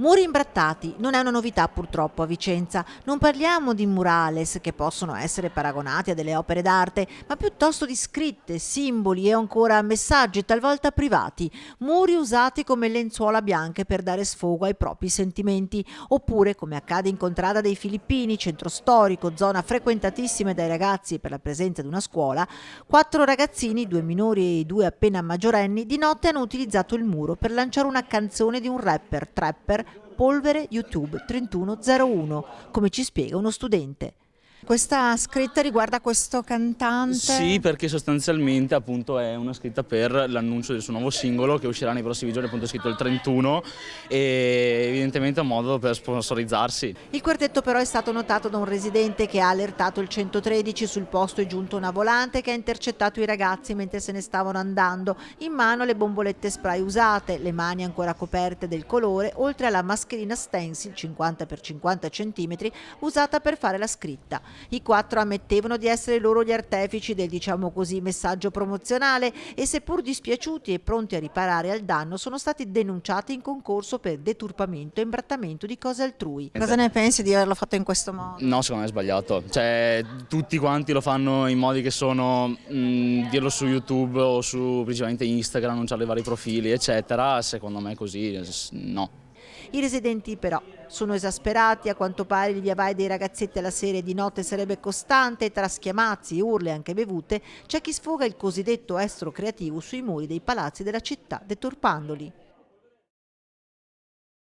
Muri imbrattati non è una novità purtroppo a Vicenza. Non parliamo di murales che possono essere paragonati a delle opere d'arte, ma piuttosto di scritte, simboli e ancora messaggi talvolta privati. Muri usati come lenzuola bianche per dare sfogo ai propri sentimenti. Oppure, come accade in Contrada dei Filippini, centro storico, zona frequentatissima dai ragazzi per la presenza di una scuola, 4 ragazzini, 2 minori e 2 appena maggiorenni, di notte hanno utilizzato il muro per lanciare una canzone di un rapper, trapper, Polvere YouTube 3101, come ci spiega uno studente. Questa scritta riguarda questo cantante? Sì, perché sostanzialmente appunto è una scritta per l'annuncio del suo nuovo singolo che uscirà nei prossimi giorni, appunto è scritto il 31, e evidentemente è un modo per sponsorizzarsi. Il quartetto però è stato notato da un residente che ha allertato il 113. Sul posto è giunta una volante che ha intercettato i ragazzi mentre se ne stavano andando, in mano le bombolette spray usate, le mani ancora coperte del colore, oltre alla mascherina stencil 50 x 50 cm usata per fare la scritta. I 4 ammettevano di essere loro gli artefici del, diciamo così, messaggio promozionale e, seppur dispiaciuti e pronti a riparare al danno, sono stati denunciati in concorso per deturpamento e imbrattamento di cose altrui. Cosa ne pensi di averlo fatto in questo modo? No, secondo me è sbagliato, cioè tutti quanti lo fanno in modi che sono dirlo su YouTube o su principalmente Instagram, annunciare i vari profili eccetera, secondo me così no. I residenti però sono esasperati, a quanto pare il via vai dei ragazzetti alla sera e di notte sarebbe costante, tra schiamazzi, urle e anche bevute c'è chi sfoga il cosiddetto estro creativo sui muri dei palazzi della città, deturpandoli.